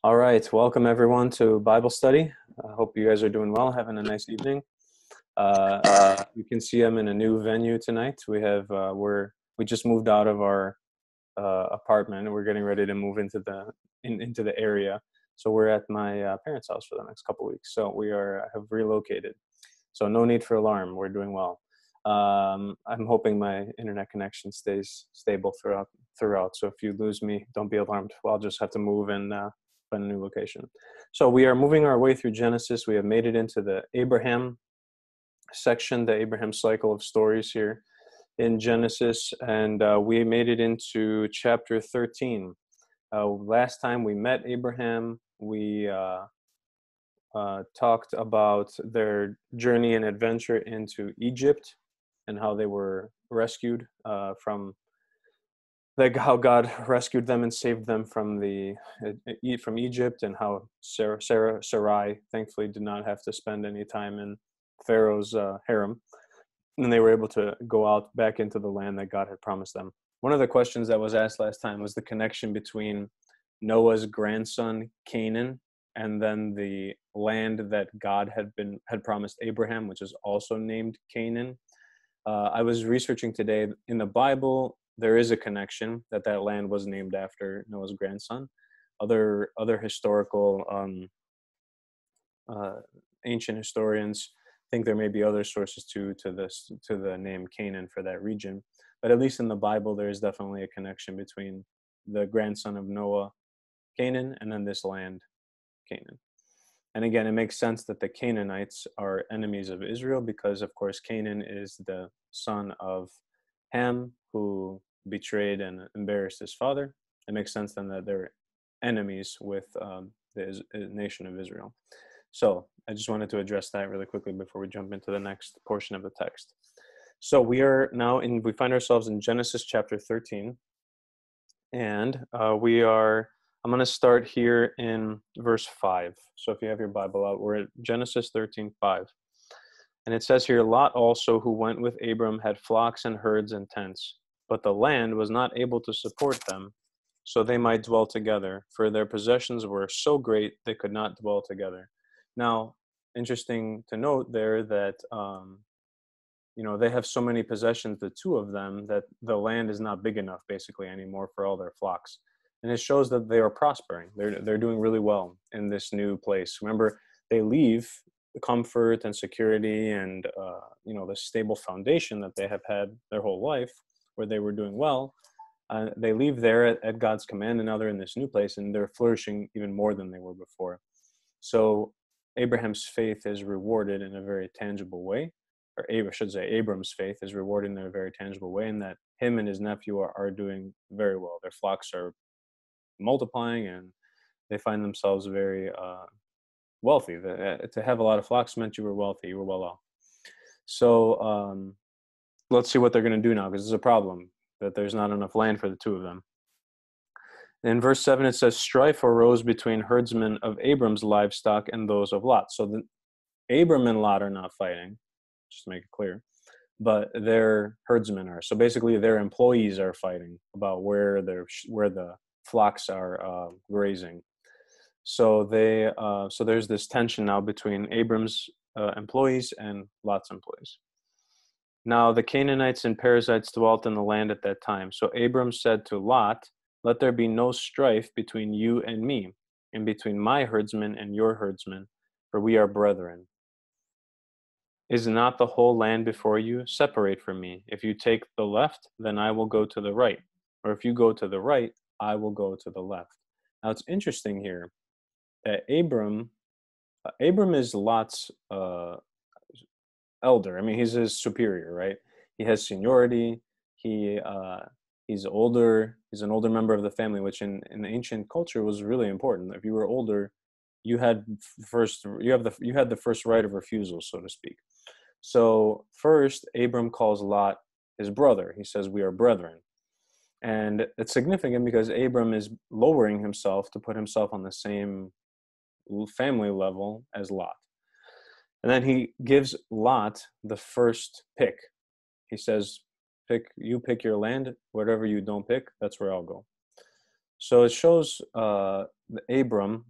All right, welcome everyone to Bible study. I hope you guys are doing well, having a nice evening. Uh, you can see I'm in a new venue tonight. We just moved out of our apartment, and we're getting ready to move into the area. So we're at my parents' house for the next couple of weeks. So we have relocated. So no need for alarm. We're doing well. I'm hoping my internet connection stays stable throughout. So if you lose me, don't be alarmed. I'll just have to move and find a new location. So we are moving our way through Genesis. We have made it into the Abraham section, the Abraham cycle of stories here in Genesis, and we made it into chapter 13. Last time we met Abraham, we talked about their journey and adventure into Egypt and how they were rescued from how God rescued them and saved them from Egypt, and how Sarai thankfully did not have to spend any time in Pharaoh's harem, and they were able to go out back into the land that God had promised them. One of the questions that was asked last time was the connection between Noah's grandson Canaan and then the land that God had promised Abraham, which is also named Canaan. I was researching today. In the Bible, there is a connection that land was named after Noah's grandson. Other historical ancient historians think there may be other sources to the name Canaan for that region, but at least in the Bible, there is definitely a connection between the grandson of Noah, Canaan, and then this land, Canaan. And again, it makes sense that the Canaanites are enemies of Israel because, of course, Canaan is the son of Ham, who betrayed and embarrassed his father. It makes sense then that they're enemies with the nation of Israel. So I just wanted to address that really quickly before we jump into the next portion of the text. So we find ourselves in Genesis chapter 13, and I'm going to start here in verse 5. So if you have your Bible out, we're at Genesis 13:5. And it says here, Lot also, who went with Abram, had flocks and herds and tents, but the land was not able to support them, so they might dwell together, for their possessions were so great they could not dwell together. Now, interesting to note there that they have so many possessions, the two of them, that the land is not big enough basically anymore for all their flocks. And it shows that they are prospering. They're doing really well in this new place. Remember, they leave the comfort and security and the stable foundation that they have had their whole life, where they were doing well. They leave there at God's command, and now they're in this new place, and they're flourishing even more than they were before. So Abraham's faith is rewarded in a very tangible way, or I should say Abram's faith is rewarded in a very tangible way, in that him and his nephew are doing very well. Their flocks are multiplying, and they find themselves very wealthy. To have a lot of flocks meant you were wealthy, you were well off. So let's see what they're going to do now, because there's a problem that there's not enough land for the two of them. In verse 7, it says, strife arose between herdsmen of Abram's livestock and those of Lot. So Abram and Lot are not fighting, just to make it clear, but their herdsmen are. So basically their employees are fighting about where the flocks are grazing. So there's this tension now between Abram's employees and Lot's employees. Now the Canaanites and Perizzites dwelt in the land at that time. So Abram said to Lot, let there be no strife between you and me, and between my herdsmen and your herdsmen, for we are brethren. Is not the whole land before you? Separate from me. If you take the left, then I will go to the right. Or if you go to the right, I will go to the left. Now it's interesting here that Abram is Lot's elder. I mean, he's his superior, right? He has seniority. He's older. He's an older member of the family, which in ancient culture was really important. If you were older, you had the first right of refusal, so to speak. So first, Abram calls Lot his brother. He says, we are brethren. And it's significant because Abram is lowering himself to put himself on the same family level as Lot. And then he gives Lot the first pick. He says, pick your land, whatever you don't pick, that's where I'll go. So it shows Abram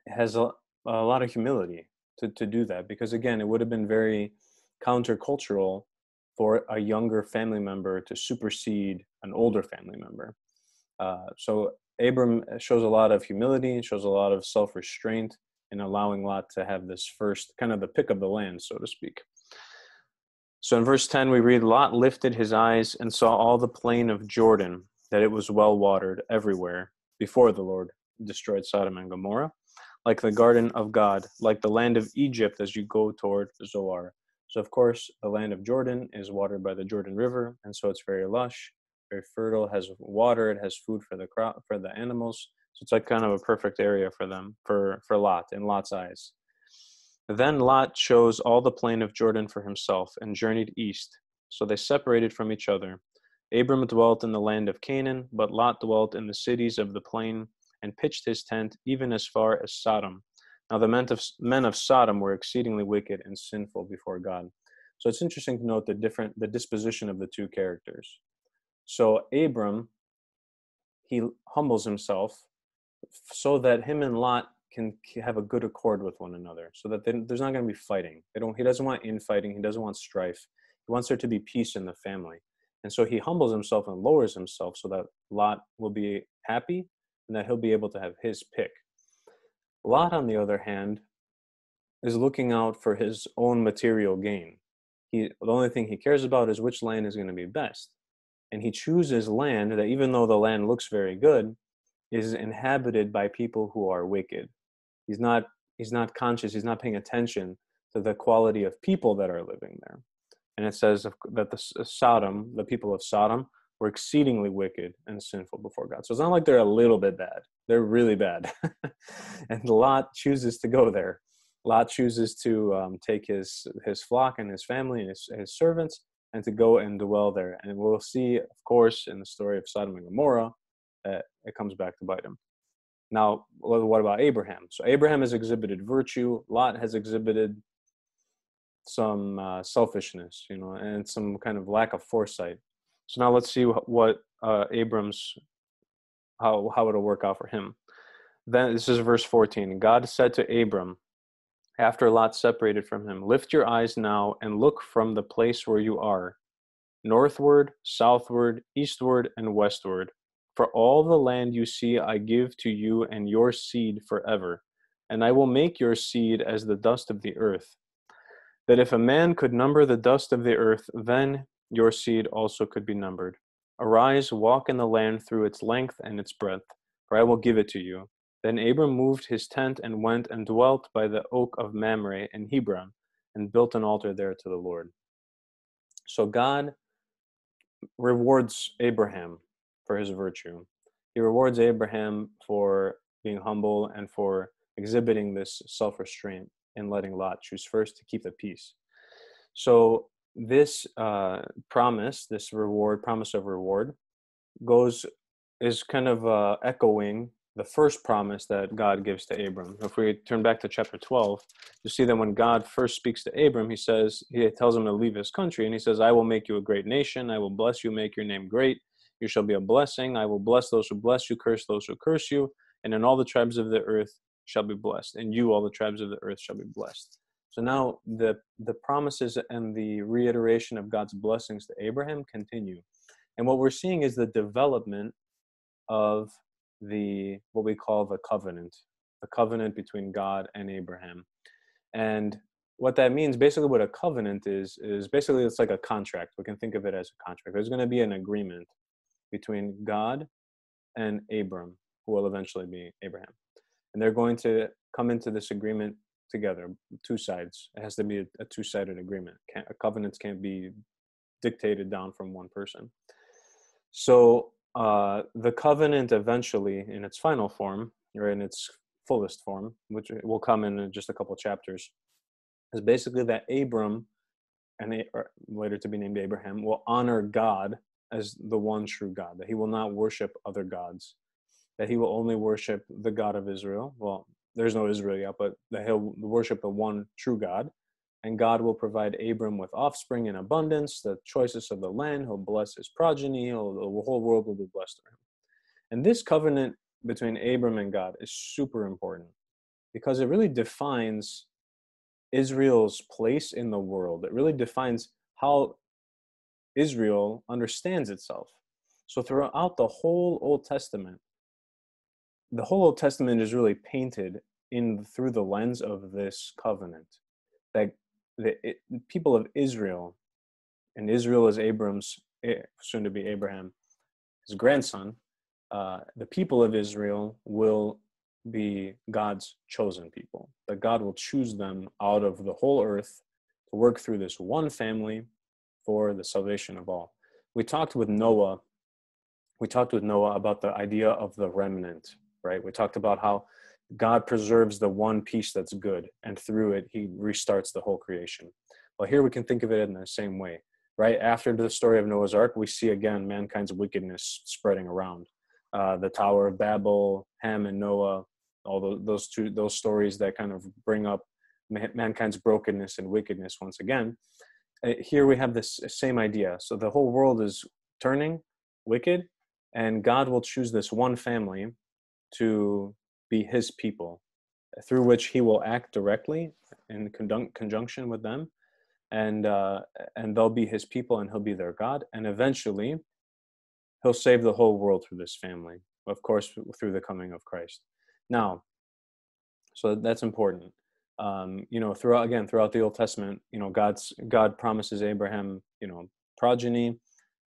has a lot of humility to do that, because again, it would have been very countercultural for a younger family member to supersede an older family member. So Abram shows a lot of humility, shows a lot of self-restraint in allowing Lot to have this first kind of the pick of the land, so to speak. So in verse 10, we read, Lot lifted his eyes and saw all the plain of Jordan, that it was well watered everywhere before the Lord destroyed Sodom and Gomorrah, like the garden of God, like the land of Egypt as you go toward Zoar. So of course, the land of Jordan is watered by the Jordan River, and so it's very lush, very fertile, has water, it has food for the crop, for the animals. So it's like kind of a perfect area for them, for Lot, in Lot's eyes. Then Lot chose all the plain of Jordan for himself and journeyed east. So they separated from each other. Abram dwelt in the land of Canaan, but Lot dwelt in the cities of the plain and pitched his tent even as far as Sodom. Now the men of Sodom were exceedingly wicked and sinful before God. So it's interesting to note the disposition of the two characters. So Abram, he humbles himself so that him and Lot can have a good accord with one another, so that there's not going to be fighting. He doesn't want infighting. He doesn't want strife. He wants there to be peace in the family. And so he humbles himself and lowers himself so that Lot will be happy and that he'll be able to have his pick. Lot, on the other hand, is looking out for his own material gain. The only thing he cares about is which land is going to be best. And he chooses land that, even though the land looks very good, is inhabited by people who are wicked. He's not conscious, he's not paying attention to the quality of people that are living there. And it says that the people of Sodom were exceedingly wicked and sinful before God. So it's not like they're a little bit bad. They're really bad. And Lot chooses to go there. Lot chooses to take his flock and his family and his servants and to go and dwell there. And we'll see, of course, in the story of Sodom and Gomorrah, that it comes back to bite him. Now, what about Abraham? So Abraham has exhibited virtue. Lot has exhibited some selfishness, and some kind of lack of foresight. So now let's see what Abram's, how it'll work out for him. Then this is verse 14. God said to Abram, after Lot separated from him, lift your eyes now and look from the place where you are, northward, southward, eastward, and westward. For all the land you see I give to you and your seed forever, and I will make your seed as the dust of the earth, that if a man could number the dust of the earth, then your seed also could be numbered. Arise, walk in the land through its length and its breadth, for I will give it to you. Then Abram moved his tent and went and dwelt by the oak of Mamre in Hebron, and built an altar there to the Lord. So God rewards Abraham for his virtue. He rewards Abraham for being humble and for exhibiting this self-restraint and letting Lot choose first to keep the peace. So this promise of reward, is kind of echoing the first promise that God gives to Abram. If we turn back to chapter 12, you see that when God first speaks to Abram, he tells him to leave his country, and he says, I will make you a great nation, I will bless you, make your name great, you shall be a blessing, I will bless those who bless you, curse those who curse you, and in all the tribes of the earth shall be blessed, and you, all the tribes of the earth, shall be blessed. So now the promises and the reiteration of God's blessings to Abraham continue. And what we're seeing is the development of what we call the covenant between God and Abraham. And what that means, basically what a covenant is basically it's like a contract. We can think of it as a contract. There's going to be an agreement between God and Abram, who will eventually be Abraham. And they're going to come into this agreement together, two sides. It has to be a two-sided agreement. Covenants can't be dictated down from one person. So the covenant eventually, in its final form, or in its fullest form, which will come in just a couple chapters, is basically that Abram, or later to be named Abraham, will honor God as the one true God, that he will not worship other gods, that he will only worship the God of Israel. Well, there's no Israel yet, but that he'll worship the one true God. And God will provide Abram with offspring in abundance, the choicest of the land. He'll bless his progeny. The whole world will be blessed through him. And this covenant between Abram and God is super important because it really defines Israel's place in the world. It really defines how Israel understands itself. So throughout the whole Old Testament, the whole Old Testament is really painted in through the lens of this covenant. That the people of Israel, and Israel is Abram's, soon to be Abraham, his grandson, the people of Israel will be God's chosen people. That God will choose them out of the whole earth to work through this one family for the salvation of all. We talked with Noah about the idea of the remnant, right? We talked about how God preserves the one piece that's good, and through it, he restarts the whole creation. Well, here we can think of it in the same way, right? After the story of Noah's Ark, we see again mankind's wickedness spreading around. The Tower of Babel, Ham and Noah, all those stories that kind of bring up mankind's brokenness and wickedness once again. Here we have this same idea. So the whole world is turning wicked, and God will choose this one family to be his people, through which he will act directly in conjunction with them, and they'll be his people, and he'll be their God, and eventually he'll save the whole world through this family, of course, through the coming of Christ. Now, so that's important. Throughout the Old Testament, God promises Abraham, progeny.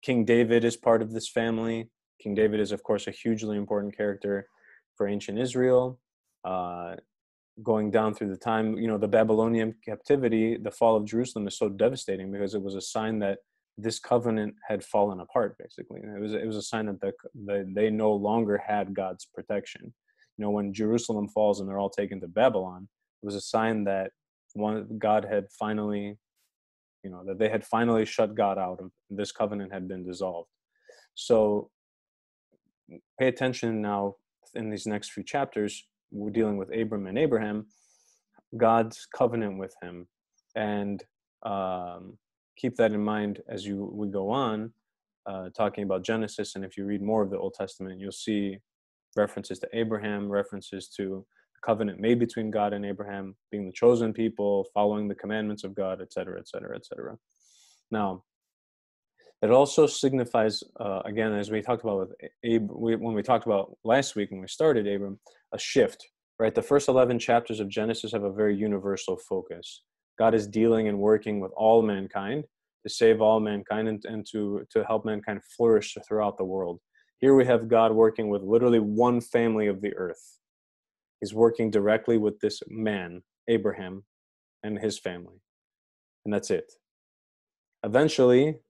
King David is part of this family. King David is, of course, a hugely important character for ancient Israel. Going down through the time, the Babylonian captivity, the fall of Jerusalem is so devastating because it was a sign that this covenant had fallen apart. Basically, it was a sign that they no longer had God's protection. When Jerusalem falls and they're all taken to Babylon, it was a sign that God had finally, that they had finally shut God out, and this covenant had been dissolved. So pay attention now in these next few chapters. We're dealing with Abram and Abraham, God's covenant with him, and keep that in mind as we go on, talking about Genesis. And if you read more of the Old Testament, you'll see references to Abraham, references to the covenant made between God and Abraham, being the chosen people, following the commandments of God, etc., etc., etc. Now, it also signifies, again, as we talked about with when we talked about last week when we started Abram, a shift, right? The first 11 chapters of Genesis have a very universal focus. God is dealing and working with all mankind to save all mankind and to help mankind flourish throughout the world. Here we have God working with literally one family of the earth. He's working directly with this man, Abraham, and his family. And that's it. Eventually,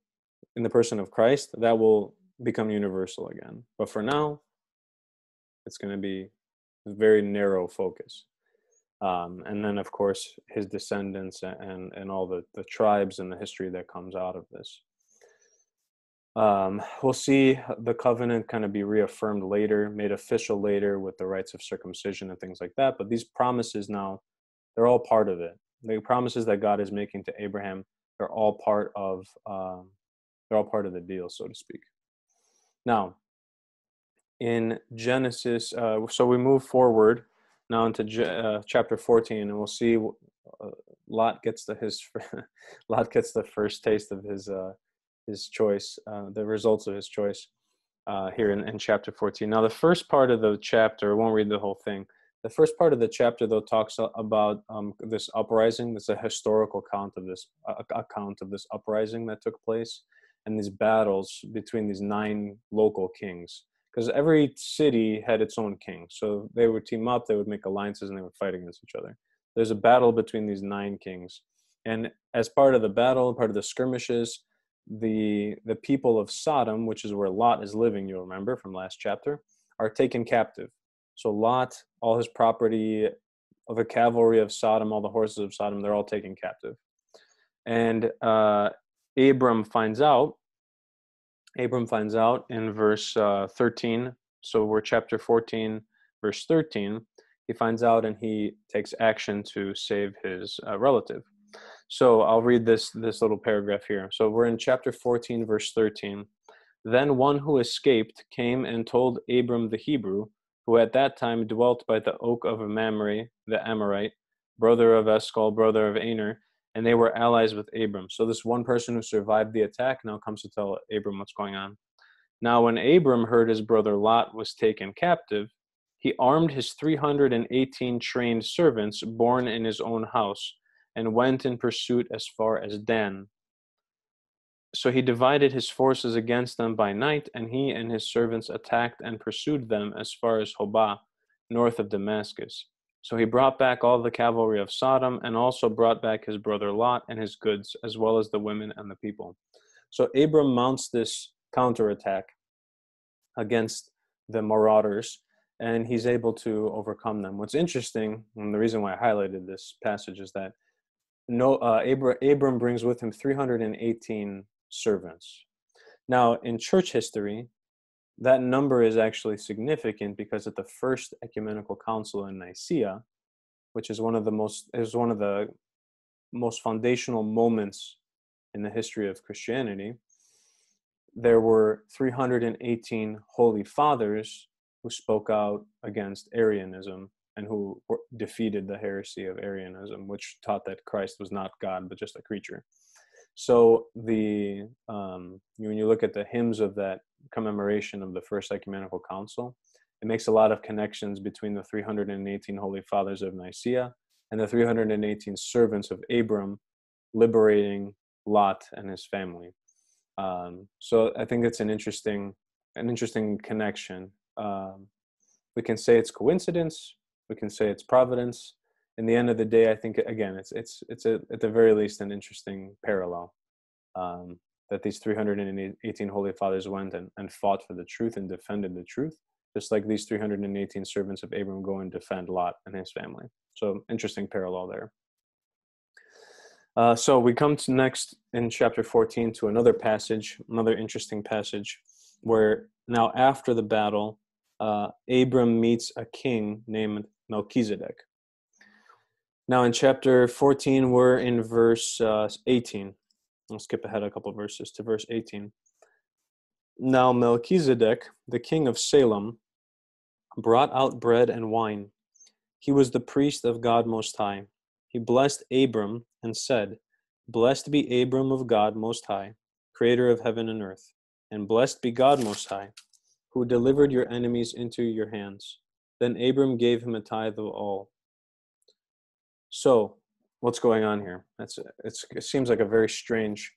in the person of Christ, that will become universal again. But for now, it's going to be a very narrow focus. And then, of course, his descendants and all the tribes and the history that comes out of this. We'll see the covenant kind of be reaffirmed later, made official later with the rites of circumcision and things like that. But these promises now, they're all part of it. The promises that God is making to Abraham, they're all part of the deal, so to speak. Now, in Genesis, so we move forward now into chapter 14, and we'll see Lot gets the first taste of his choice, the results of his choice here in chapter 14. Now, the first part of the chapter, I won't read the whole thing. The first part of the chapter, though, talks about this uprising. It's a historical account of this uprising that took place, and these battles between these 9 local kings. Because every city had its own king. So they would team up, they would make alliances, and they would fight against each other. There's a battle between these 9 kings. And as part of the battle, part of the skirmishes, the people of Sodom, which is where Lot is living, you'll remember from last chapter, are taken captive. So Lot, all his property, of the cavalry of Sodom, all the horses of Sodom, they're all taken captive. And Abram finds out in verse 13. So we're chapter 14, verse 13. He finds out and he takes action to save his relative. So I'll read this little paragraph here. So we're in chapter 14, verse 13. Then one who escaped came and told Abram the Hebrew, who at that time dwelt by the oak of Mamre, the Amorite, brother of Eshcol, brother of Aner, and they were allies with Abram. So this one person who survived the attack now comes to tell Abram what's going on. Now when Abram heard his brother Lot was taken captive, he armed his 318 trained servants born in his own house, and went in pursuit as far as Dan. So he divided his forces against them by night, and he and his servants attacked and pursued them as far as Hobah, north of Damascus. So he brought back all the cavalry of Sodom, and also brought back his brother Lot and his goods, as well as the women and the people. So Abram mounts this counterattack against the marauders, and he's able to overcome them. What's interesting, and the reason why I highlighted this passage, is that Abram brings with him 318 servants. Now, in church history, that number is actually significant because at the First Ecumenical Council in Nicaea, which is one of the most foundational moments in the history of Christianity, there were 318 holy fathers who spoke out against Arianism and who defeated the heresy of Arianism, which taught that Christ was not God but just a creature. So when you look at the hymns of that commemoration of the First Ecumenical Council, it makes a lot of connections between the 318 holy fathers of Nicaea and the 318 servants of Abram liberating Lot and his family. So I think it's an interesting connection. We can say it's coincidence. We can say it's providence. In the end of the day, I think again, it's at the very least an interesting parallel, that these 318 holy fathers went and fought for the truth and defended the truth, just like these 318 servants of Abram go and defend Lot and his family. So interesting parallel there. So we come to next in chapter 14 to another interesting passage, where now after the battle, Abram meets a king named Melchizedek. Now in chapter 14, we're in verse 18. I'll skip ahead a couple verses to verse 18. Now Melchizedek, the king of Salem, brought out bread and wine. He was the priest of God Most High. He blessed Abram and said, Blessed be Abram of God Most High, creator of heaven and earth, and blessed be God Most High, who delivered your enemies into your hands. Then Abram gave him a tithe of all. So, what's going on here? It seems like a very strange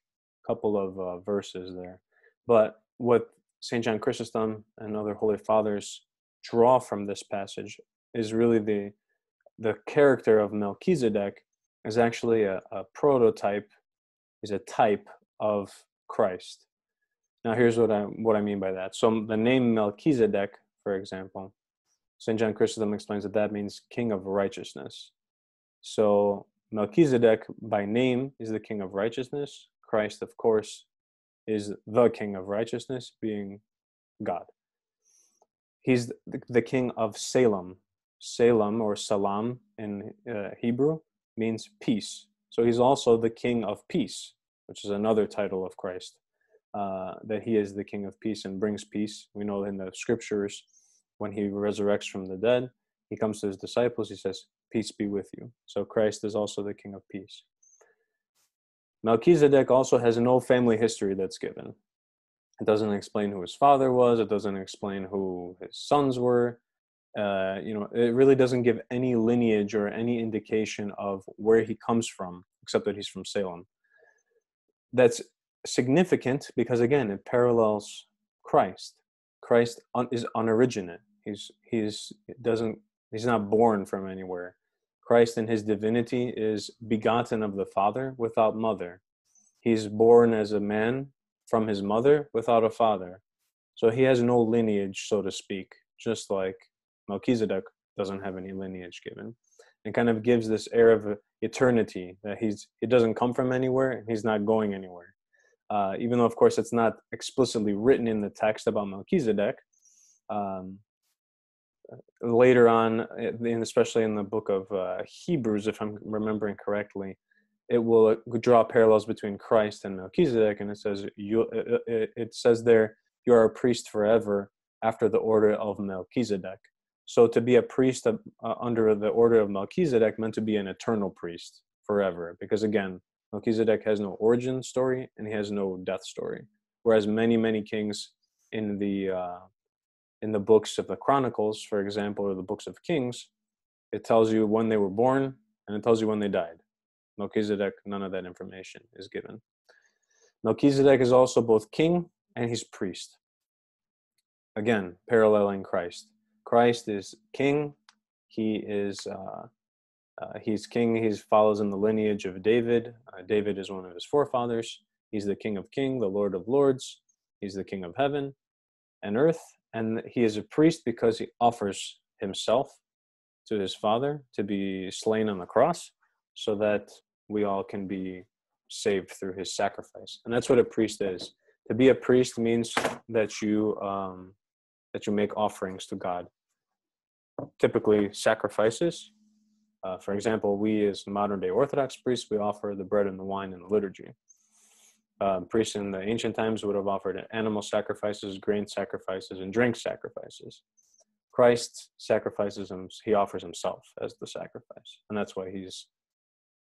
couple of verses there. But what St. John Chrysostom and other holy fathers draw from this passage is really the character of Melchizedek is actually a prototype, is a type of Christ. Now here's what I mean by that. So the name Melchizedek, for example, St. John Chrysostom explains that means king of righteousness. So Melchizedek by name is the king of righteousness. Christ, of course, is the king of righteousness, being God. He's the king of Salem. Salem, or Salam in Hebrew, means peace. So he's also the king of peace, which is another title of Christ, that he is the king of peace and brings peace. We know in the scriptures, when he resurrects from the dead, he comes to his disciples, he says, peace be with you. So Christ is also the king of peace. Melchizedek also has no family history that's given. It doesn't explain who his father was. It doesn't explain who his sons were. It really doesn't give any lineage or any indication of where he comes from, except that he's from Salem. That's significant because, again, it parallels Christ. Christ is unoriginate. He's not born from anywhere. Christ in his divinity is begotten of the Father without mother. He's born as a man from his mother without a father. So he has no lineage, so to speak, just like Melchizedek doesn't have any lineage given. It kind of gives this air of eternity, that he doesn't come from anywhere and he's not going anywhere. Even though, of course, it's not explicitly written in the text about Melchizedek. Later on, especially in the book of Hebrews, if I'm remembering correctly, it will draw parallels between Christ and Melchizedek, and it says there, you are a priest forever after the order of Melchizedek. So to be a priest under the order of Melchizedek meant to be an eternal priest forever, because again, Melchizedek has no origin story and he has no death story, whereas many kings in the books of the Chronicles, for example, or the books of Kings, it tells you when they were born and it tells you when they died. Melchizedek, none of that information is given. Melchizedek is also both king and he's priest. Again, paralleling Christ. Christ is king. He's king. He follows in the lineage of David. David is one of his forefathers. He's the King of Kings, the Lord of Lords. He's the King of heaven and earth. And he is a priest because he offers himself to his Father to be slain on the cross so that we all can be saved through his sacrifice. And that's what a priest is. To be a priest means that you make offerings to God, typically sacrifices. For example, we as modern-day Orthodox priests, we offer the bread and the wine in the liturgy. Priests in the ancient times would have offered animal sacrifices, grain sacrifices, and drink sacrifices. Christ sacrifices him, he offers himself as the sacrifice. And that's why he's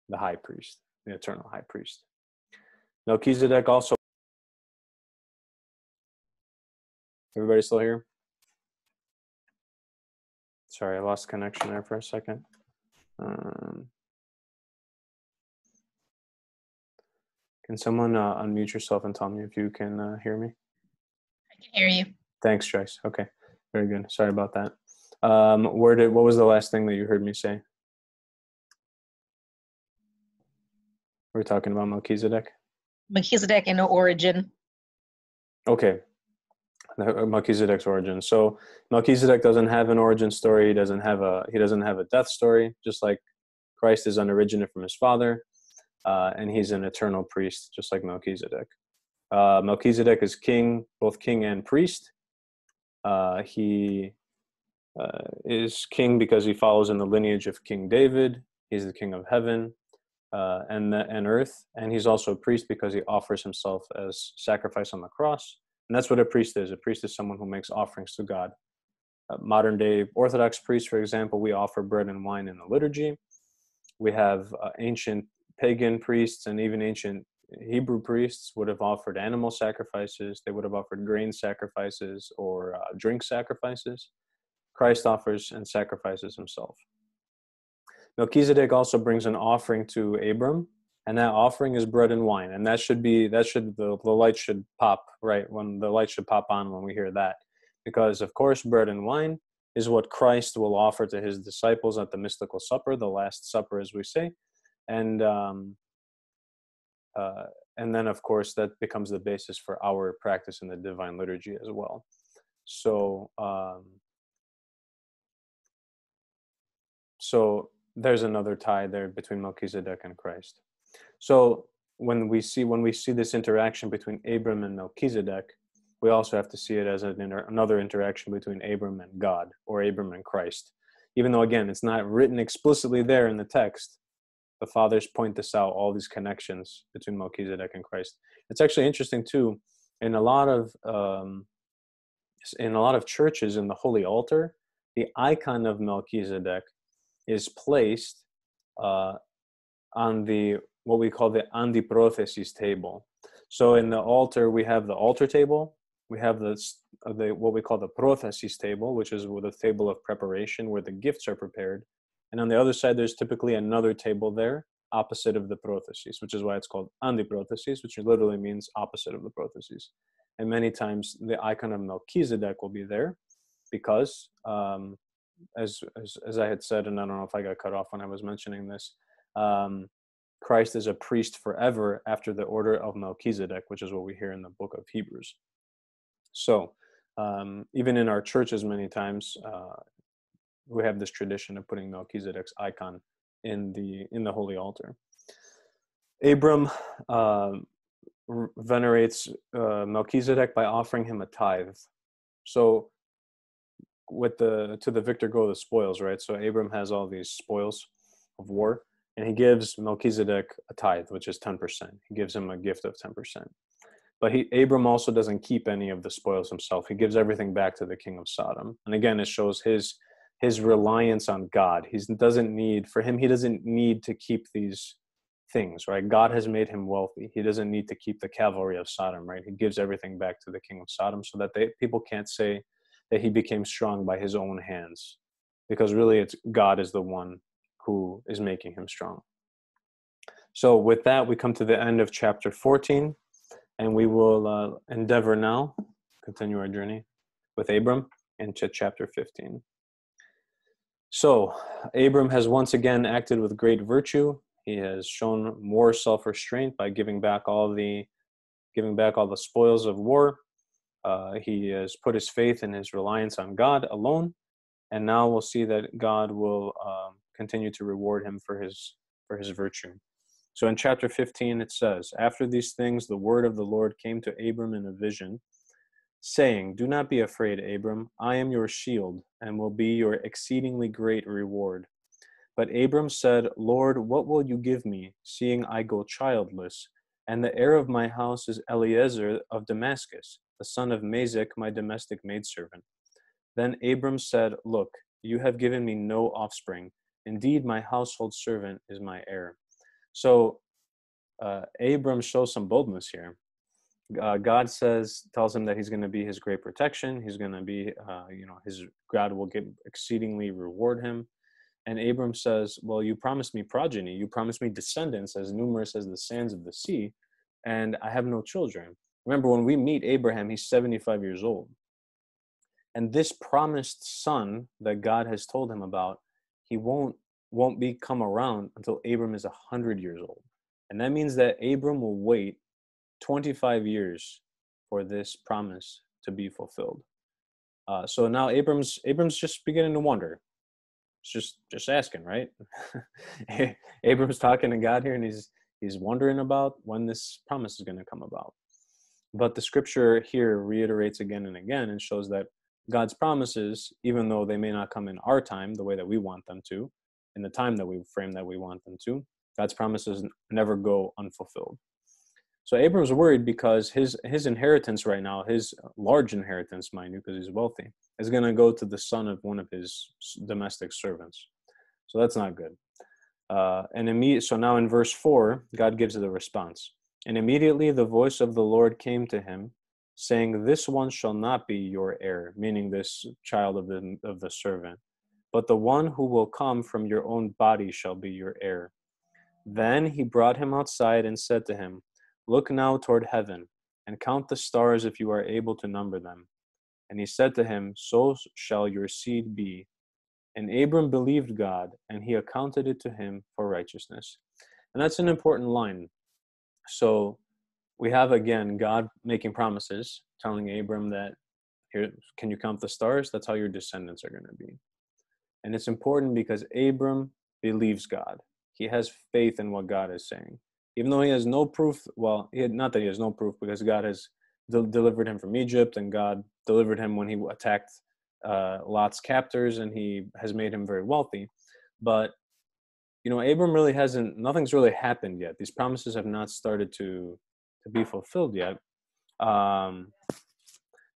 the high priest, the eternal high priest. Melchizedek also... Everybody still here? Sorry, I lost connection there for a second. Can someone unmute yourself and tell me if you can hear me? I can hear you. Thanks, Joyce. Okay, very good. Sorry about that. What was the last thing that you heard me say? We're talking about Melchizedek? Melchizedek and no origin. Okay. Melchizedek's origin. So Melchizedek doesn't have an origin story. He doesn't have a death story, just like Christ is unoriginate from his Father. And he's an eternal priest, just like Melchizedek. Melchizedek is king, both king and priest. He is king because he follows in the lineage of King David. He's the king of heaven and earth. And he's also a priest because he offers himself as sacrifice on the cross. And that's what a priest is. A priest is someone who makes offerings to God. Modern day Orthodox priests, for example, we offer bread and wine in the liturgy. We have ancient pagan priests and even ancient Hebrew priests would have offered animal sacrifices. They would have offered grain sacrifices or drink sacrifices. Christ offers and sacrifices himself. Melchizedek also brings an offering to Abram, and that offering is bread and wine. And the light should pop, right? When the light should pop on when we hear that. Because of course, bread and wine is what Christ will offer to his disciples at the mystical supper, the Last Supper, as we say. And then, of course, that becomes the basis for our practice in the Divine Liturgy as well. So there's another tie there between Melchizedek and Christ. So when we see this interaction between Abram and Melchizedek, we also have to see it as another interaction between Abram and God, or Abram and Christ. Even though, again, it's not written explicitly there in the text, the fathers point this out, all these connections between Melchizedek and Christ. It's actually interesting too, in a lot of churches in the Holy Altar, the icon of Melchizedek is placed on what we call the antiprothesis table. So in the altar, we have the altar table. We have what we call the prothesis table, which is the table of preparation where the gifts are prepared. And on the other side, there's typically another table there, opposite of the prothesis, which is why it's called antiprothesis, which literally means opposite of the prothesis. And many times the icon of Melchizedek will be there because, as I had said, and I don't know if I got cut off when I was mentioning this, Christ is a priest forever after the order of Melchizedek, which is what we hear in the book of Hebrews. So even in our churches, many times, we have this tradition of putting Melchizedek's icon in the holy altar. Abram venerates Melchizedek by offering him a tithe. So to the victor go the spoils, right? So Abram has all these spoils of war, and he gives Melchizedek a tithe, which is 10%. He gives him a gift of 10%. But Abram also doesn't keep any of the spoils himself. He gives everything back to the king of Sodom. And again, it shows his reliance on God. He doesn't need to keep these things, right? God has made him wealthy. He doesn't need to keep the cavalry of Sodom, right? He gives everything back to the king of Sodom so that people can't say that he became strong by his own hands, because really it's God is the one who is making him strong. So with that, we come to the end of chapter 14, and we will endeavor now, continue our journey with Abram into chapter 15. So Abram has once again acted with great virtue. He has shown more self-restraint by giving back all the spoils of war. He has put his faith and his reliance on God alone, and now we'll see that God will continue to reward him for his virtue. So in chapter 15 it says, "After these things the word of the Lord came to Abram in a vision, saying, 'Do not be afraid, Abram. I am your shield, and will be your exceedingly great reward.' But Abram said, 'Lord, what will you give me, seeing I go childless? And the heir of my house is Eliezer of Damascus, the son of Mazek, my domestic maidservant.' Then Abram said, 'Look, you have given me no offspring. Indeed, my household servant is my heir.'" So Abram shows some boldness here. God tells him that he's going to be his great protection. He's going to be, his God will exceedingly reward him. And Abram says, "Well, you promised me progeny. You promised me descendants as numerous as the sands of the sea, and I have no children." Remember, when we meet Abraham, he's 75 years old. And this promised son that God has told him about, he won't come around until Abram is 100 years old. And that means that Abram will wait 25 years for this promise to be fulfilled. So now Abram's just beginning to wonder. It's just asking, right? Abram's talking to God here, and he's wondering about when this promise is going to come about. But the scripture here reiterates again and again and shows that God's promises, even though they may not come in our time the way that we want them to, in the time that we frame that we want them to, God's promises never go unfulfilled. So Abram's worried because his inheritance right now, his large inheritance, mind you, because he's wealthy, is going to go to the son of one of his domestic servants. So that's not good. So now in verse 4, God gives the response. "And immediately the voice of the Lord came to him, saying, 'This one shall not be your heir,'" meaning this child of the servant, "'but the one who will come from your own body shall be your heir.' Then he brought him outside and said to him, 'Look now toward heaven, and count the stars if you are able to number them.' And he said to him, 'So shall your seed be.' And Abram believed God, and he accounted it to him for righteousness." And that's an important line. So we have, again, God making promises, telling Abram that, "Here, can you count the stars? That's how your descendants are going to be." And it's important because Abram believes God. He has faith in what God is saying. Even though he has no proof, not that he has no proof, because God has delivered him from Egypt, and God delivered him when he attacked Lot's captors, and he has made him very wealthy. But, Abram really nothing's really happened yet. These promises have not started to be fulfilled yet.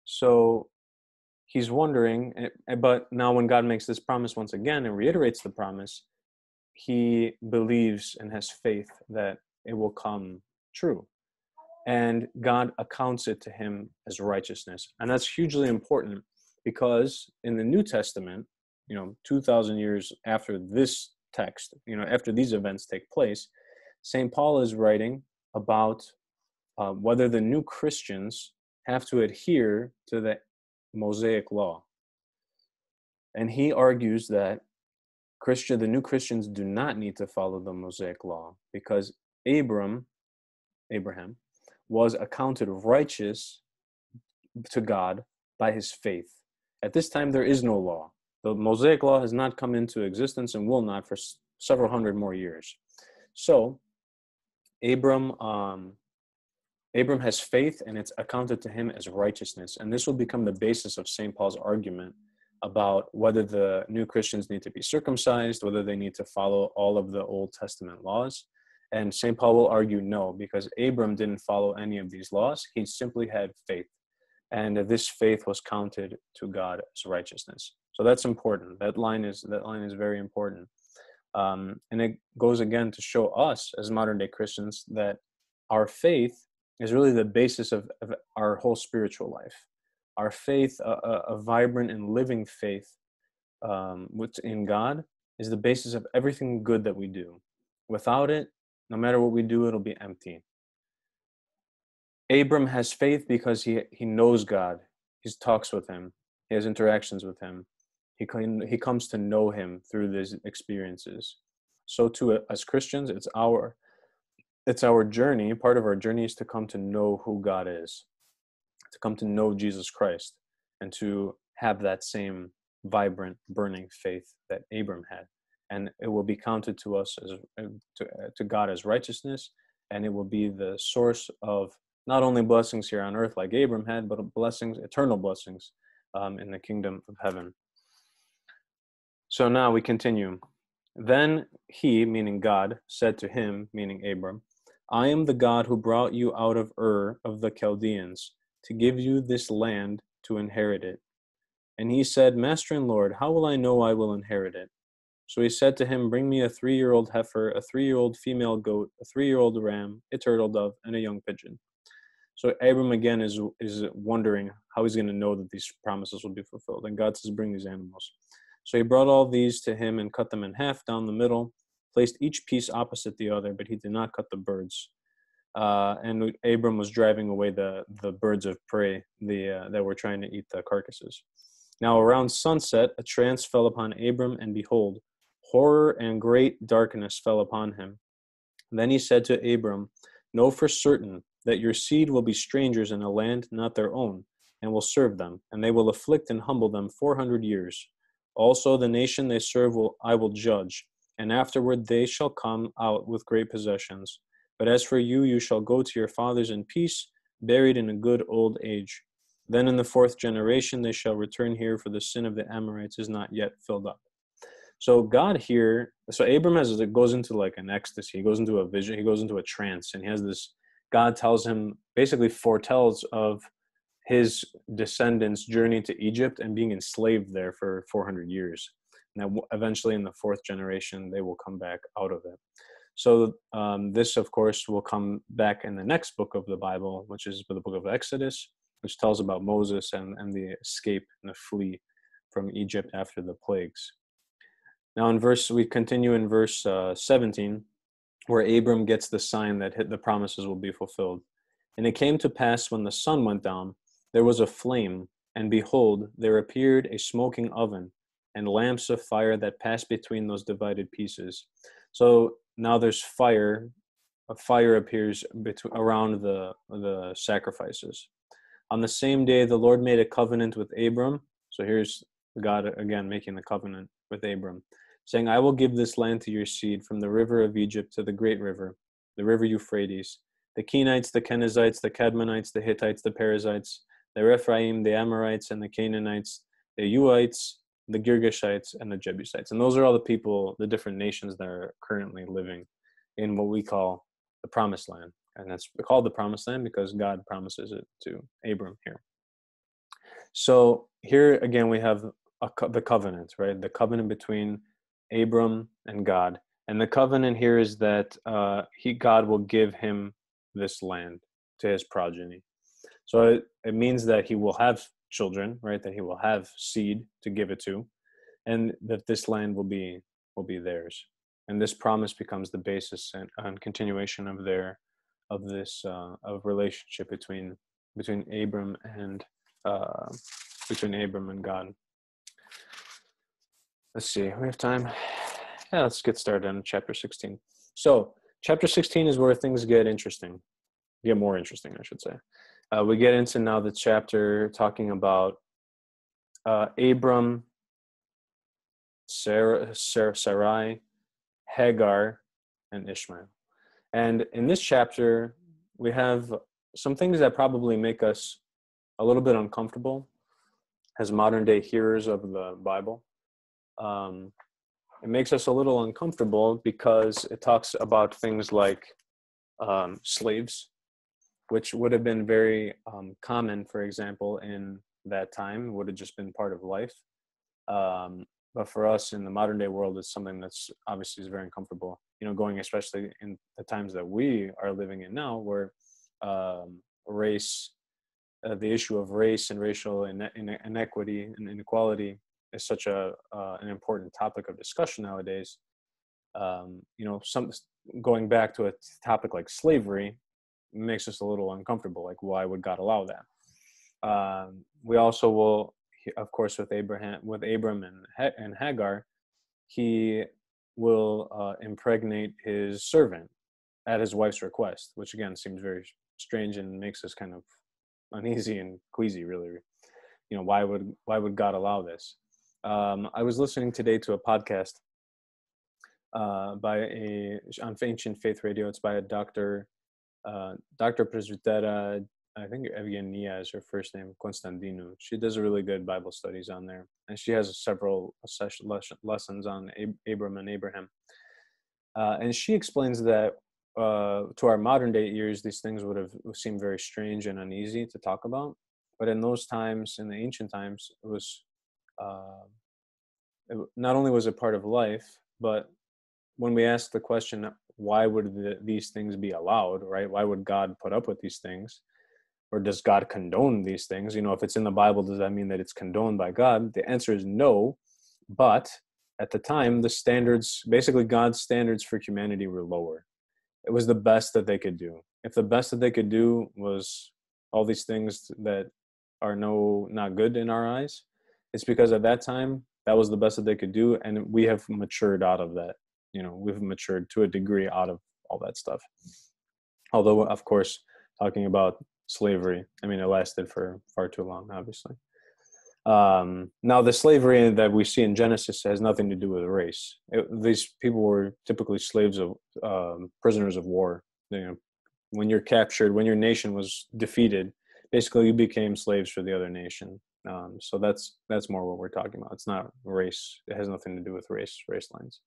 So he's wondering, but now when God makes this promise once again and reiterates the promise, he believes and has faith that it will come true. And God accounts it to him as righteousness. And that's hugely important because in the New Testament, 2,000 years after this text, after these events take place, St. Paul is writing about whether the new Christians have to adhere to the Mosaic law. And he argues that the new Christians do not need to follow the Mosaic law because Abraham was accounted righteous to God by his faith. At this time, there is no law. The Mosaic law has not come into existence and will not for several hundred more years. So Abram has faith, and it's accounted to him as righteousness. And this will become the basis of St. Paul's argument about whether the new Christians need to be circumcised, whether they need to follow all of the Old Testament laws. And St. Paul will argue no, because Abram didn't follow any of these laws. He simply had faith. And this faith was counted to God as righteousness. So that's important. That line is very important. And it goes again to show us as modern day Christians that our faith is really the basis of our whole spiritual life. Our faith, a vibrant and living faith in God, is the basis of everything good that we do. Without it, no matter what we do, it'll be empty. Abram has faith because he knows God. He talks with him. He has interactions with him. He comes to know him through these experiences. So too, as Christians, it's our journey. Part of our journey is to come to know who God is, to come to know Jesus Christ, and to have that same vibrant, burning faith that Abram had. And it will be counted to us to God as righteousness, and it will be the source of not only blessings here on earth like Abram had, but blessings, eternal blessings in the kingdom of heaven. So now we continue. Then he, meaning God, said to him, meaning Abram, I am the God who brought you out of Ur of the Chaldeans to give you this land to inherit it. And he said, Master and Lord, how will I know I will inherit it? So he said to him, Bring me a 3-year-old heifer, a 3-year-old female goat, a 3-year-old ram, a turtle dove, and a young pigeon. So Abram again is wondering how he's going to know that these promises will be fulfilled. And God says, Bring these animals. So he brought all these to him and cut them in half down the middle, placed each piece opposite the other, but he did not cut the birds. And Abram was driving away the birds of prey that were trying to eat the carcasses. Now around sunset, a trance fell upon Abram, and behold, horror and great darkness fell upon him. Then he said to Abram, Know for certain that your seed will be strangers in a land not their own, and will serve them, and they will afflict and humble them 400 years. Also the nation they serve I will judge, and afterward they shall come out with great possessions. But as for you, you shall go to your fathers in peace, buried in a good old age. Then in the 4th generation they shall return here, for the sin of the Amorites is not yet filled up. So God here, so Abram goes into like an ecstasy, he goes into a vision, he goes into a trance, and he has this, God tells him, basically foretells of his descendants' journey to Egypt and being enslaved there for 400 years. And that eventually in the 4th generation, they will come back out of it. So this, of course, will come back in the next book of the Bible, which is the book of Exodus, which tells about Moses and the escape and the flee from Egypt after the plagues. Now we continue in verse 17, where Abram gets the sign that the promises will be fulfilled. And it came to pass when the sun went down, there was a flame, and behold, there appeared a smoking oven, and lamps of fire that passed between those divided pieces. So now there's fire. A fire appears around the sacrifices. On the same day, the Lord made a covenant with Abram. So here's God again making the covenant with Abram, saying, I will give this land to your seed from the river of Egypt to the great river, the river Euphrates, the Kenites, the Kenizzites, the Cadmonites, the Hittites, the Perizzites, the Rephaim, the Amorites, and the Canaanites, the Uites, the Girgashites, and the Jebusites. And those are all the people, the different nations that are currently living in what we call the Promised Land. And that's called the Promised Land because God promises it to Abram here. So here again we have the covenant, right? The covenant between Abram and God. And the covenant here is that God will give him this land to his progeny. So it means that he will have children, right? That he will have seed to give it to, and that this land will be theirs. And this promise becomes the basis and continuation of this relationship between Abram and God. Let's see, we have time. Yeah, let's get started on chapter 16. So chapter 16 is where things get more interesting, I should say. We get into now the chapter talking about Abram, Sarai, Hagar, and Ishmael. And in this chapter, we have some things that probably make us a little bit uncomfortable as modern day hearers of the Bible. it makes us a little uncomfortable because it talks about things like slaves, which would have been very common, for example, in that time, would have just been part of life. But for us in the modern day world, it's something that's obviously is very uncomfortable. Going especially in the times that we are living in now, where race, the issue of race and racial inequity and inequality is such an important topic of discussion nowadays. Some going back to a topic like slavery makes us a little uncomfortable. Like, why would God allow that? We also will, of course, with Abram and Hagar, he will impregnate his servant at his wife's request, which again seems very strange and makes us kind of uneasy and queasy. Really, why would God allow this? I was listening today to a podcast on Ancient Faith Radio. It's by a Dr. Presbytera, I think Evgenia is her first name, Constantinu. She does really good Bible studies on there, and she has several lessons on Abram and Abraham. And she explains that to our modern day ears, these things would have seemed very strange and uneasy to talk about. But in those times, in the ancient times, it was not only was it part of life, but when we ask the question, why would these things be allowed, right? Why would God put up with these things? Or does God condone these things? If it's in the Bible, does that mean that it's condoned by God? The answer is no. But at the time, the standards, basically God's standards for humanity were lower. It was the best that they could do. If the best that they could do was all these things that are not good in our eyes, it's because at that time, that was the best that they could do. And we have matured out of that. We've matured to a degree out of all that stuff. Although, of course, talking about slavery, it lasted for far too long, obviously. Now, the slavery that we see in Genesis has nothing to do with race. These people were typically slaves of prisoners of war. When you're captured, when your nation was defeated, basically you became slaves for the other nation. So that's more what we're talking about. It's not race. It has nothing to do with race lines.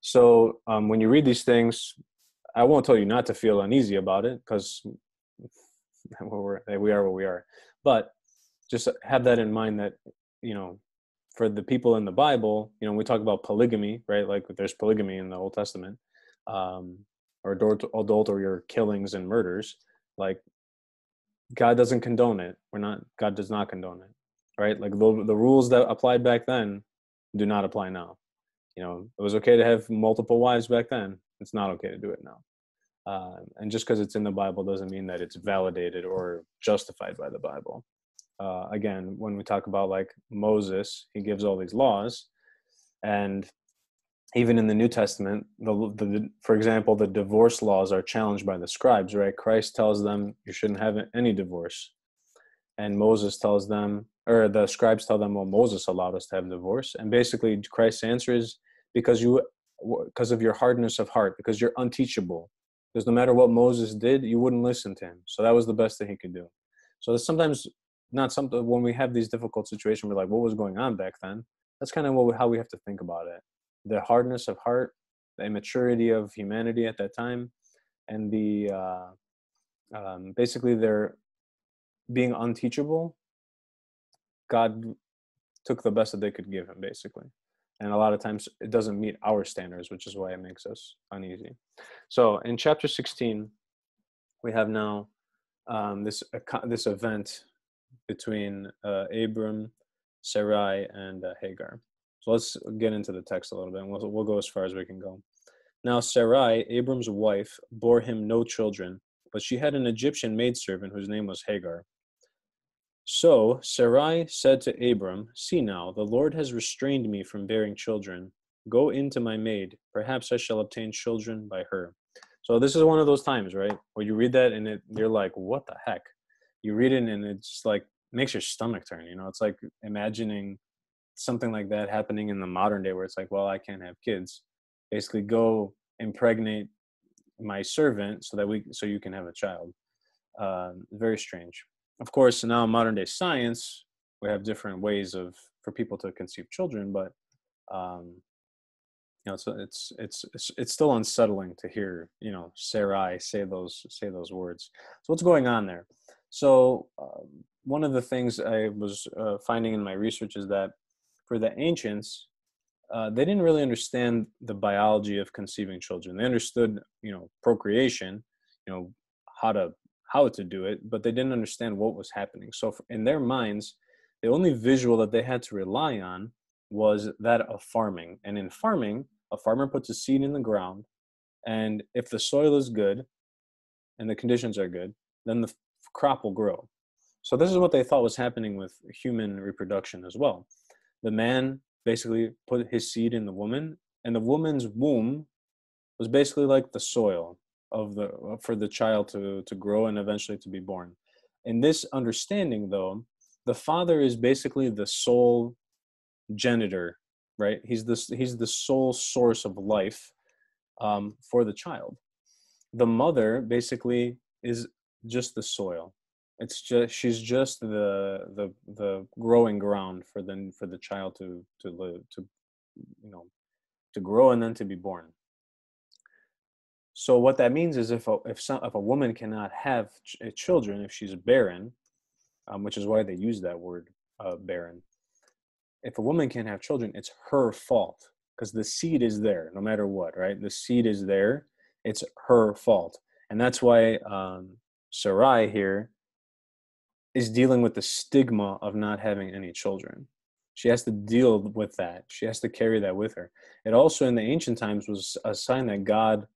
So when you read these things, I won't tell you not to feel uneasy about it, because we are what we are. But just have that in mind that, for the people in the Bible, we talk about polygamy, right? Like there's polygamy in the Old Testament, or adultery or killings and murders. Like God doesn't condone it. God does not condone it, right? Like the rules that applied back then do not apply now. It was okay to have multiple wives back then. It's not okay to do it now. And just because it's in the Bible doesn't mean that it's validated or justified by the Bible. Again, when we talk about like Moses, he gives all these laws, and even in the New Testament, for example, the divorce laws are challenged by the scribes, right? Christ tells them you shouldn't have any divorce, and Moses tells them, or the scribes tell them, well, Moses allowed us to have divorce, and basically Christ's answer is because of your hardness of heart, because you're unteachable. Because no matter what Moses did, you wouldn't listen to him. So that was the best that he could do. So it's sometimes not something, when we have these difficult situations, we're like, what was going on back then? That's kind of how we have to think about it. The hardness of heart, the immaturity of humanity at that time, and basically they're being unteachable. God took the best that they could give him, basically. And a lot of times it doesn't meet our standards, which is why it makes us uneasy. So in chapter 16, we have now this event between Abram, Sarai, and Hagar. So let's get into the text a little bit, and we'll go as far as we can go. Now Sarai, Abram's wife, bore him no children, but she had an Egyptian maidservant whose name was Hagar. So Sarai said to Abram, "See now, the Lord has restrained me from bearing children. Go in to my maid. Perhaps I shall obtain children by her." So this is one of those times, right, where you read that and you're like, what the heck? You read it and it just like makes your stomach turn. It's like imagining something like that happening in the modern day, where it's like, well, I can't have kids. Basically, go impregnate my servant so you can have a child. Very strange. Of course, now in modern day science, we have different ways for people to conceive children, but it's still unsettling to hear, Sarai say those words. So what's going on there? So one of the things I was finding in my research is that for the ancients, they didn't really understand the biology of conceiving children. They understood, procreation, you know, how to how to do it, but they didn't understand what was happening. So in their minds, the only visual that they had to rely on was that of farming. And in farming, a farmer puts a seed in the ground, and if the soil is good and the conditions are good, then the crop will grow. So this is what they thought was happening with human reproduction as well. The man basically put his seed in the woman, and the woman's womb was basically like the soil of the for the child to grow and eventually to be born. In this understanding, though, the father is basically the sole genitor, right? He's the sole source of life for the child. The mother basically is just the soil. She's just the growing ground for the child to live, you know to grow and then to be born. So what that means is if a woman cannot have children, if she's barren, which is why they use that word, barren. If a woman can't have children, it's her fault because the seed is there no matter what, right? The seed is there. It's her fault. And that's why Sarai here is dealing with the stigma of not having any children. She has to deal with that. She has to carry that with her. It also in the ancient times was a sign that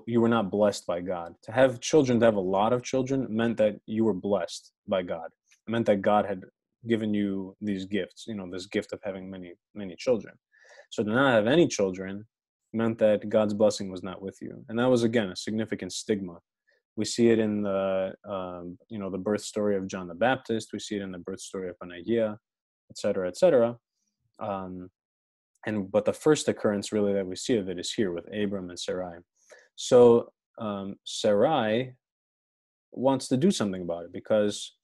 you were not blessed by God. To have children, to have a lot of children, meant that you were blessed by God. It meant that God had given you these gifts, this gift of having many, many children. So to not have any children meant that God's blessing was not with you. And that was, again, a significant stigma. We see it in the birth story of John the Baptist. We see it in the birth story of Panagia, et cetera, et cetera. But the first occurrence really that we see of it is here with Abram and Sarai. So Sarai wants to do something about it because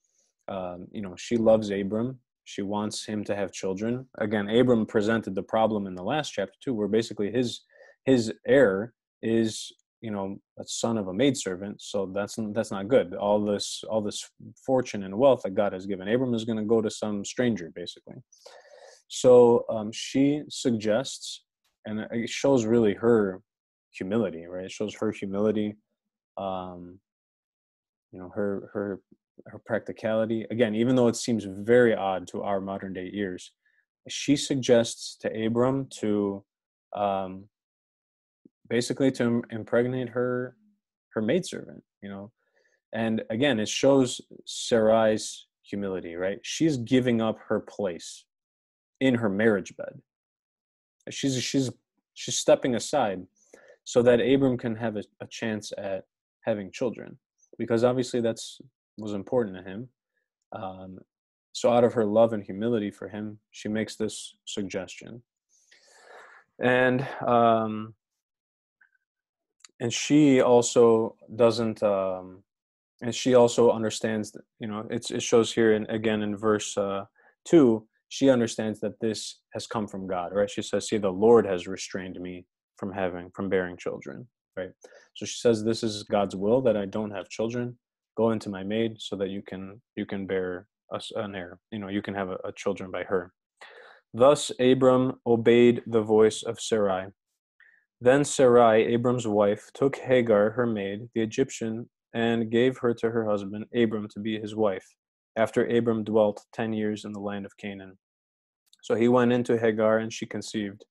she loves Abram. She wants him to have children. Again, Abram presented the problem in the last chapter too, where basically his heir is a son of a maidservant. So that's not good. All this fortune and wealth that God has given Abram is going to go to some stranger, basically. So she suggests, and it shows really her humility, right? It shows her humility, her practicality. Again, even though it seems very odd to our modern day ears, she suggests to Abram to basically to impregnate her maidservant, and again, it shows Sarai's humility, right? She's giving up her place in her marriage bed. She's stepping aside so that Abram can have a chance at having children, because obviously was important to him. So out of her love and humility for him, she makes this suggestion. And she also doesn't, and she also understands that, it shows here, again in verse 2, she understands that this has come from God, right? She says, see, the Lord has restrained me from bearing children, right? So she says, this is God's will that I don't have children. Go into my maid so that you can bear us an heir. You can have a children by her. Thus Abram obeyed the voice of Sarai. Then Sarai, Abram's wife, took Hagar, her maid, the Egyptian, and gave her to her husband Abram to be his wife, after Abram dwelt 10 years in the land of Canaan. So he went into Hagar, and she conceived.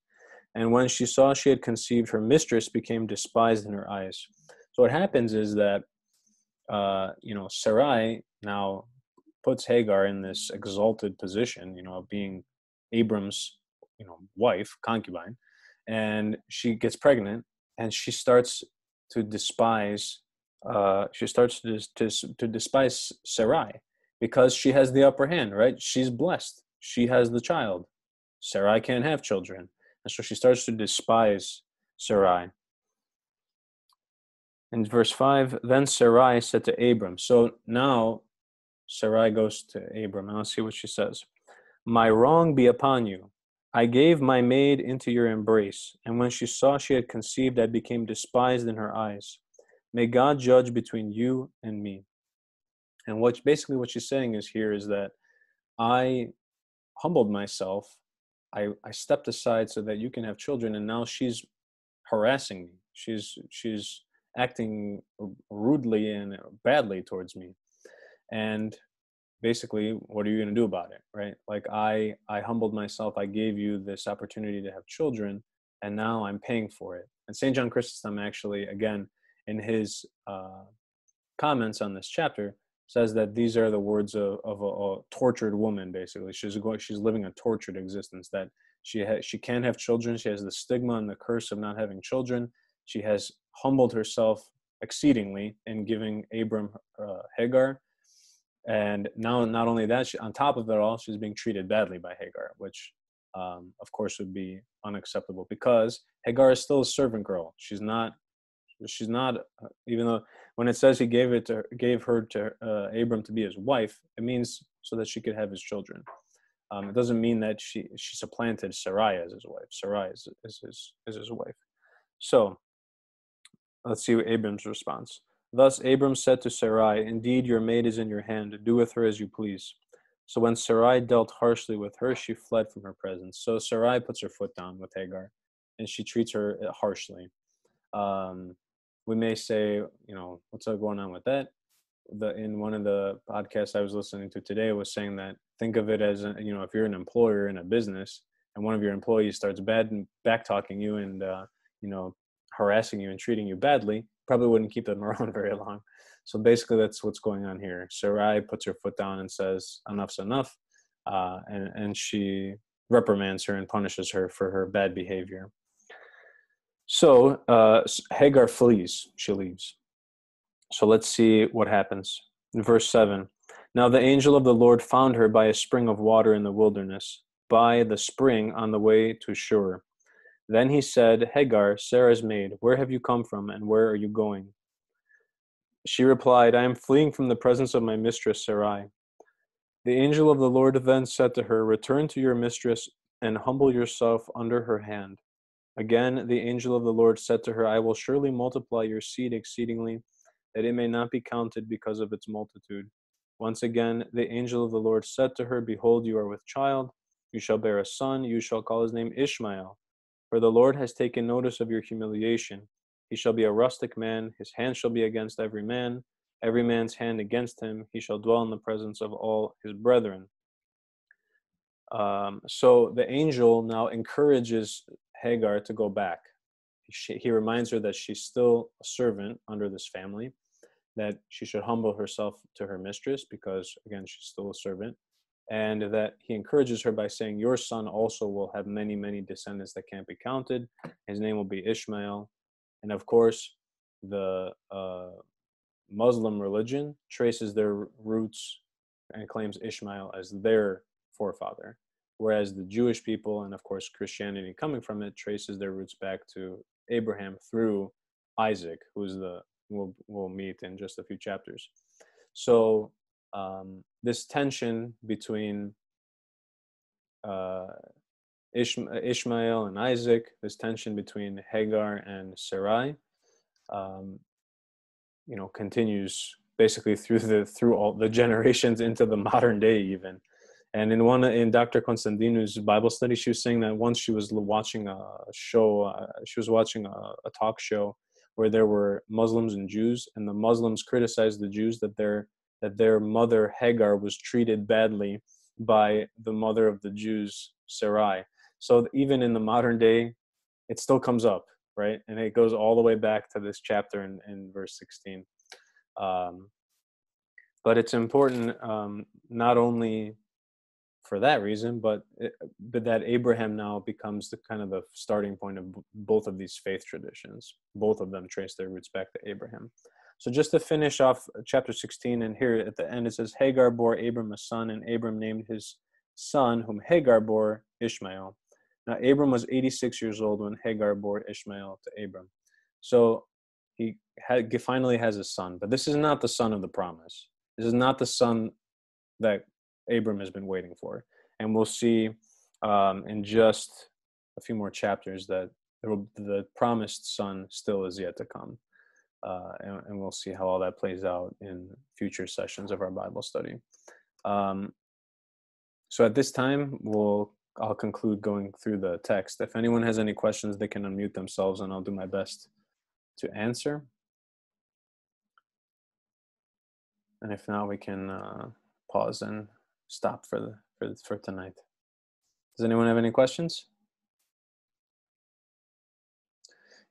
And when she saw she had conceived, her mistress became despised in her eyes. So what happens is that, Sarai now puts Hagar in this exalted position, of being Abram's, wife, concubine, and she gets pregnant, and she starts to despise. She starts to despise Sarai because she has the upper hand, right? She's blessed. She has the child. Sarai can't have children. And so she starts to despise Sarai. In verse 5, then Sarai said to Abram. So now Sarai goes to Abram, and let's see what she says. My wrong be upon you. I gave my maid into your embrace, and when she saw she had conceived, I became despised in her eyes. May God judge between you and me. And what she's saying is here is that I humbled myself. I stepped aside so that you can have children, and now she's harassing me. She's acting rudely and badly towards me. And basically, what are you going to do about it, right? Like I humbled myself. I gave you this opportunity to have children, and now I'm paying for it. And St. John Chrysostom actually, again, in his comments on this chapter, says that these are the words of a tortured woman. Basically, she's living a tortured existence. That she can't have children. She has the stigma and the curse of not having children. She has humbled herself exceedingly in giving Abram Hagar, and now not only that, on top of it all, she's being treated badly by Hagar, which of course would be unacceptable, because Hagar is still a servant girl. She's not even though when it says he gave her to Abram to be his wife, it means so that she could have his children. It doesn't mean that she supplanted Sarai as his wife. Sarai is his wife. So let's see Abram's response. Thus Abram said to Sarai, "Indeed, your maid is in your hand. Do with her as you please." So when Sarai dealt harshly with her, she fled from her presence. So Sarai puts her foot down with Hagar, and she treats her harshly. We may say, what's going on with that? In one of the podcasts I was listening to today was saying that think of it as, if you're an employer in a business and one of your employees starts back talking you and, harassing you and treating you badly, probably wouldn't keep them around very long. So basically that's what's going on here. Sarai puts her foot down and says, enough's enough. And she reprimands her and punishes her for her bad behavior. So Hagar flees, she leaves. So let's see what happens. In verse 7, now the angel of the Lord found her by a spring of water in the wilderness, by the spring on the way to Shur. Then he said, Hagar, Sarah's maid, where have you come from, and where are you going? She replied, I am fleeing from the presence of my mistress Sarai. The angel of the Lord then said to her, return to your mistress and humble yourself under her hand. Again, the angel of the Lord said to her, I will surely multiply your seed exceedingly, that it may not be counted because of its multitude. Once again, the angel of the Lord said to her, behold, you are with child. You shall bear a son. You shall call his name Ishmael. For the Lord has taken notice of your humiliation. He shall be a rustic man. His hand shall be against every man's hand against him. He shall dwell in the presence of all his brethren. So the angel now encourages Hagar to go back. He reminds her that she's still a servant under this family, that she should humble herself to her mistress because, again, she's still a servant, and that he encourages her by saying, your son also will have many, many descendants that can't be counted. His name will be Ishmael. And of course, the Muslim religion traces their roots and claims Ishmael as their forefather, whereas the Jewish people, and of course Christianity coming from it, traces their roots back to Abraham through Isaac, who's we'll meet in just a few chapters. So this tension between Ishmael and Isaac, this tension between Hagar and Sarai, continues basically through all the generations into the modern day even. And in Dr. Constantinu's Bible study, she was saying that once she was watching a show, a talk show where there were Muslims and Jews, and the Muslims criticized the Jews that their mother Hagar was treated badly by the mother of the Jews, Sarai. So even in the modern day, it still comes up, right? And it goes all the way back to this chapter in verse 16. But it's important not only for that reason, but that Abraham now becomes the kind of the starting point of both of these faith traditions. Both of them trace their roots back to Abraham. So just to finish off chapter 16, and here at the end it says, Hagar bore Abram a son, and Abram named his son, whom Hagar bore, Ishmael. Now Abram was 86 years old when Hagar bore Ishmael to Abram. So he finally has a son, but this is not the son of the promise. This is not the son that Abram has been waiting for. And we'll see in just a few more chapters that the promised son still is yet to come. And we'll see how all that plays out in future sessions of our Bible study. So at this time, I'll conclude going through the text. If anyone has any questions, they can unmute themselves, and I'll do my best to answer. And if not, we can pause and stop for tonight. Does anyone have any questions?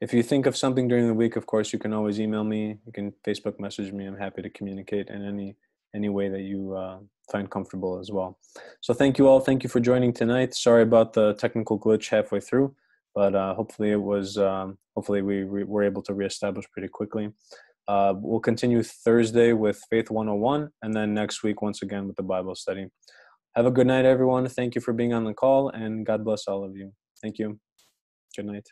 If you think of something during the week, of course, you can always email me. You can Facebook message me. I'm happy to communicate in any way that you find comfortable as well. So thank you all. Thank you for joining tonight. Sorry about the technical glitch halfway through, but hopefully it was. Hopefully we were able to reestablish pretty quickly. We'll continue Thursday with Faith 101, and then next week once again with the Bible study. Have a good night, everyone. Thank you for being on the call, and God bless all of you. Thank you. Good night.